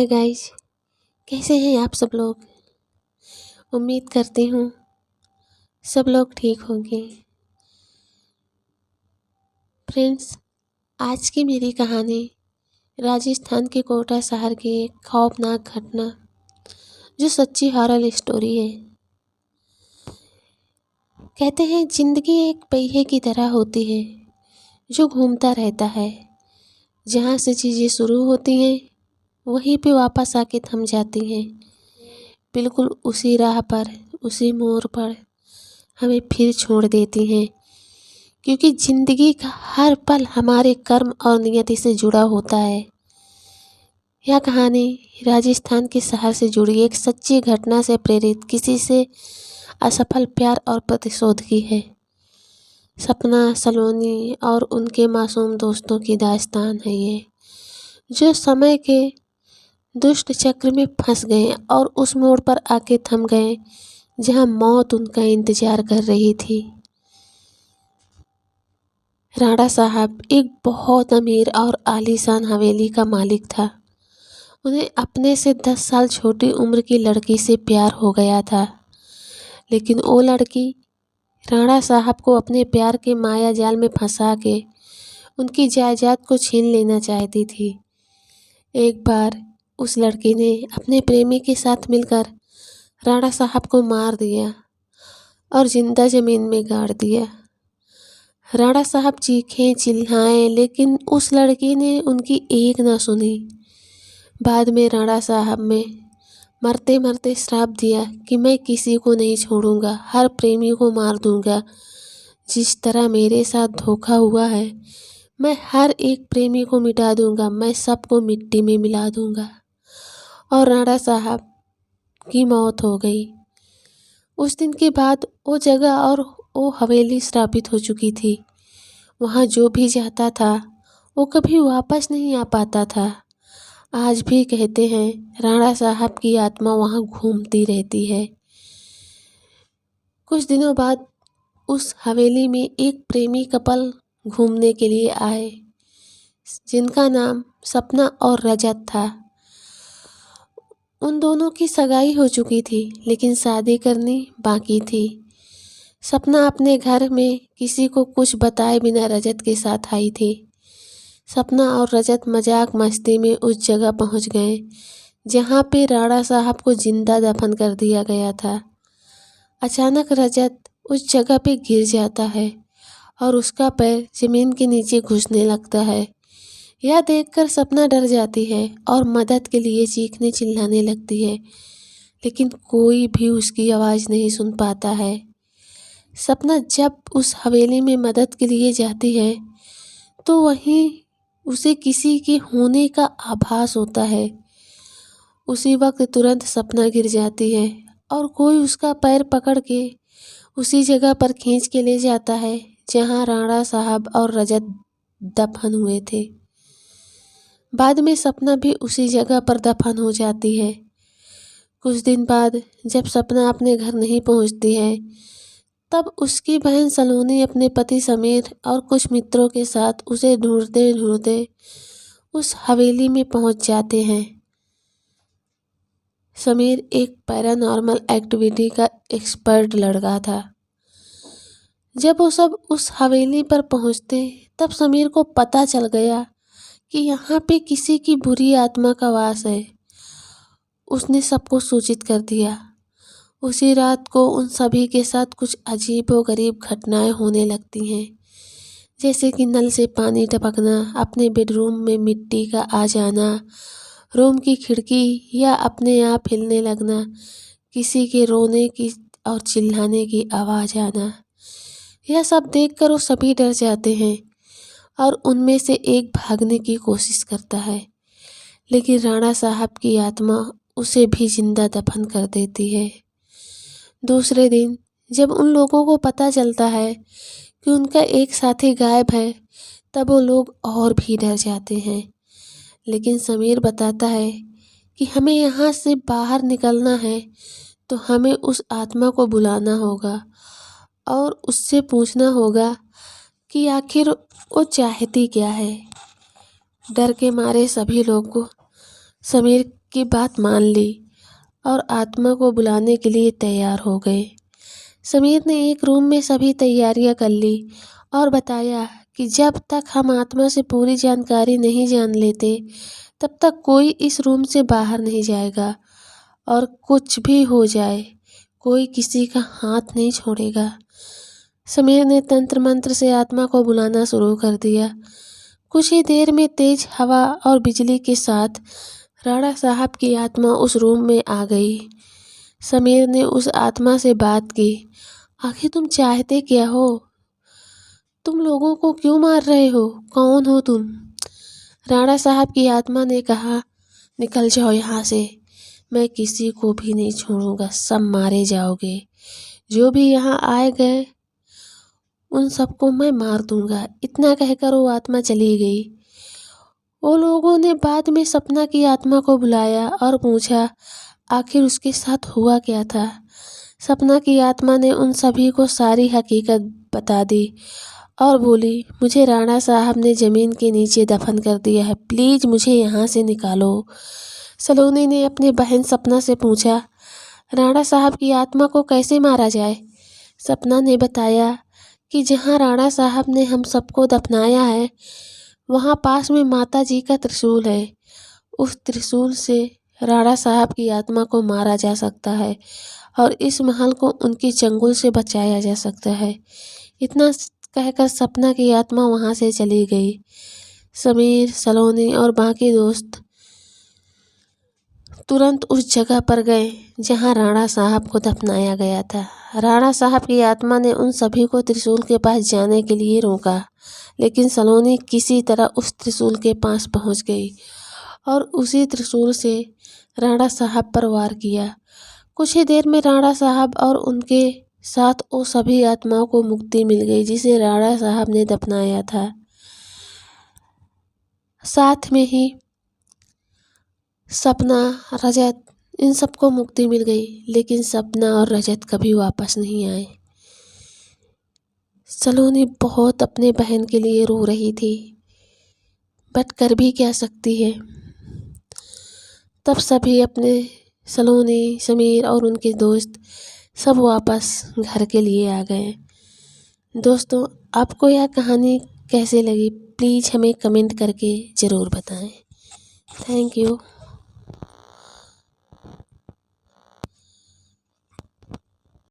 Hi guys, कैसे हैं आप सब लोग। उम्मीद करती हूँ सब लोग ठीक होंगे। फ्रेंड्स, आज की मेरी कहानी राजस्थान के कोटा शहर की एक खौफनाक घटना जो सच्ची हॉरर स्टोरी है। कहते हैं जिंदगी एक पहिए की तरह होती है जो घूमता रहता है। जहाँ से चीज़ें शुरू होती हैं वहीं पे वापस आके थम जाती हैं। बिल्कुल उसी राह पर, उसी मोड़ पर हमें फिर छोड़ देती हैं, क्योंकि ज़िंदगी का हर पल हमारे कर्म और नियति से जुड़ा होता है। यह कहानी राजस्थान के शहर से जुड़ी एक सच्ची घटना से प्रेरित किसी से असफल प्यार और प्रतिशोध की है। सपना, सलोनी और उनके मासूम दोस्तों की दास्तान है ये, जो समय के दुष्ट चक्र में फंस गए और उस मोड़ पर आके थम गए जहां मौत उनका इंतजार कर रही थी। राणा साहब एक बहुत अमीर और आलीशान हवेली का मालिक था। उन्हें अपने से 10 साल छोटी उम्र की लड़की से प्यार हो गया था, लेकिन वो लड़की राणा साहब को अपने प्यार के माया जाल में फंसा के उनकी जायदाद को छीन लेना चाहती थी। एक बार उस लड़की ने अपने प्रेमी के साथ मिलकर राणा साहब को मार दिया और जिंदा जमीन में गाड़ दिया। राणा साहब चीखे चिल्लाए, लेकिन उस लड़की ने उनकी एक ना सुनी। बाद में राणा साहब में मरते मरते श्राप दिया कि मैं किसी को नहीं छोड़ूंगा, हर प्रेमी को मार दूंगा। जिस तरह मेरे साथ धोखा हुआ है, मैं हर एक प्रेमी को मिटा दूंगा, मैं सबको मिट्टी में मिला दूंगा। और राणा साहब की मौत हो गई। उस दिन के बाद वो जगह और वो हवेली श्रापित हो चुकी थी। वहाँ जो भी जाता था वो कभी वापस नहीं आ पाता था। आज भी कहते हैं राणा साहब की आत्मा वहाँ घूमती रहती है। कुछ दिनों बाद उस हवेली में एक प्रेमी कपल घूमने के लिए आए, जिनका नाम सपना और रजत था। उन दोनों की सगाई हो चुकी थी, लेकिन शादी करनी बाकी थी। सपना अपने घर में किसी को कुछ बताए बिना रजत के साथ आई थी। सपना और रजत मजाक मस्ती में उस जगह पहुंच गए जहां पे राणा साहब को जिंदा दफन कर दिया गया था। अचानक रजत उस जगह पे गिर जाता है और उसका पैर जमीन के नीचे घुसने लगता है। यह देखकर सपना डर जाती है और मदद के लिए चीखने चिल्लाने लगती है, लेकिन कोई भी उसकी आवाज़ नहीं सुन पाता है। सपना जब उस हवेली में मदद के लिए जाती है तो वहीं उसे किसी के होने का आभास होता है। उसी वक्त तुरंत सपना गिर जाती है और कोई उसका पैर पकड़ के उसी जगह पर खींच के ले जाता है जहां राणा साहब और रजत दफन हुए थे। बाद में सपना भी उसी जगह पर दफन हो जाती है। कुछ दिन बाद जब सपना अपने घर नहीं पहुंचती है, तब उसकी बहन सलोनी अपने पति समीर और कुछ मित्रों के साथ उसे ढूंढते ढूंढते उस हवेली में पहुंच जाते हैं। समीर एक पैरानॉर्मल एक्टिविटी का एक्सपर्ट लड़का था। जब वो सब उस हवेली पर पहुंचते तब समीर को पता चल गया कि यहाँ पे किसी की बुरी आत्मा का वास है। उसने सबको सूचित कर दिया। उसी रात को उन सभी के साथ कुछ अजीबोगरीब घटनाएं होने लगती हैं, जैसे कि नल से पानी टपकना, अपने बेडरूम में मिट्टी का आ जाना, रूम की खिड़की या अपने आप हिलने लगना, किसी के रोने की और चिल्लाने की आवाज़ आना। यह सब देखकर वो सभी डर जाते हैं और उनमें से एक भागने की कोशिश करता है, लेकिन राणा साहब की आत्मा उसे भी जिंदा दफन कर देती है। दूसरे दिन जब उन लोगों को पता चलता है कि उनका एक साथी गायब है, तब वो लोग और भी डर जाते हैं। लेकिन समीर बताता है कि हमें यहाँ से बाहर निकलना है तो हमें उस आत्मा को बुलाना होगा और उससे पूछना होगा कि आखिर वो चाहती क्या है। डर के मारे सभी लोग को समीर की बात मान ली और आत्मा को बुलाने के लिए तैयार हो गए। समीर ने एक रूम में सभी तैयारियां कर ली और बताया कि जब तक हम आत्मा से पूरी जानकारी नहीं जान लेते तब तक कोई इस रूम से बाहर नहीं जाएगा और कुछ भी हो जाए कोई किसी का हाथ नहीं छोड़ेगा। समीर ने तंत्र मंत्र से आत्मा को बुलाना शुरू कर दिया। कुछ ही देर में तेज हवा और बिजली के साथ राणा साहब की आत्मा उस रूम में आ गई। समीर ने उस आत्मा से बात की, आखिर तुम चाहते क्या हो? तुम लोगों को क्यों मार रहे हो? कौन हो तुम? राणा साहब की आत्मा ने कहा, निकल जाओ यहाँ से, मैं किसी को भी नहीं छोड़ूंगा, सब मारे जाओगे। जो भी यहाँ आए गए उन सबको मैं मार दूंगा। इतना कहकर वो आत्मा चली गई। वो लोगों ने बाद में सपना की आत्मा को बुलाया और पूछा आखिर उसके साथ हुआ क्या था। सपना की आत्मा ने उन सभी को सारी हकीकत बता दी और बोली, मुझे राणा साहब ने ज़मीन के नीचे दफन कर दिया है, प्लीज़ मुझे यहाँ से निकालो। सलोनी ने अपनी बहन सपना से पूछा, राणा साहब की आत्मा को कैसे मारा जाए? सपना ने बताया कि जहाँ राणा साहब ने हम सबको दफनाया है वहाँ पास में माता जी का त्रिशूल है। उस त्रिशूल से राणा साहब की आत्मा को मारा जा सकता है और इस महल को उनकी चंगुल से बचाया जा सकता है। इतना कहकर सपना की आत्मा वहाँ से चली गई। समीर, सलोनी और बाकी दोस्त तुरंत उस जगह पर गए जहाँ राणा साहब को दफनाया गया था। राणा साहब की आत्मा ने उन सभी को त्रिशूल के पास जाने के लिए रोका, लेकिन सलोनी किसी तरह उस त्रिशूल के पास पहुँच गई और उसी त्रिशूल से राणा साहब पर वार किया। कुछ ही देर में राणा साहब और उनके साथ वो सभी आत्माओं को मुक्ति मिल गई जिसे राणा साहब ने दफनाया था। साथ में ही सपना, रजत, इन सबको मुक्ति मिल गई, लेकिन सपना और रजत कभी वापस नहीं आए। सलोनी बहुत अपने बहन के लिए रो रही थी, बट कर भी क्या सकती है। तब सभी अपने सलोनी, समीर और उनके दोस्त सब वापस घर के लिए आ गए। दोस्तों, आपको यह कहानी कैसे लगी प्लीज़ हमें कमेंट करके ज़रूर बताएं। Thank you.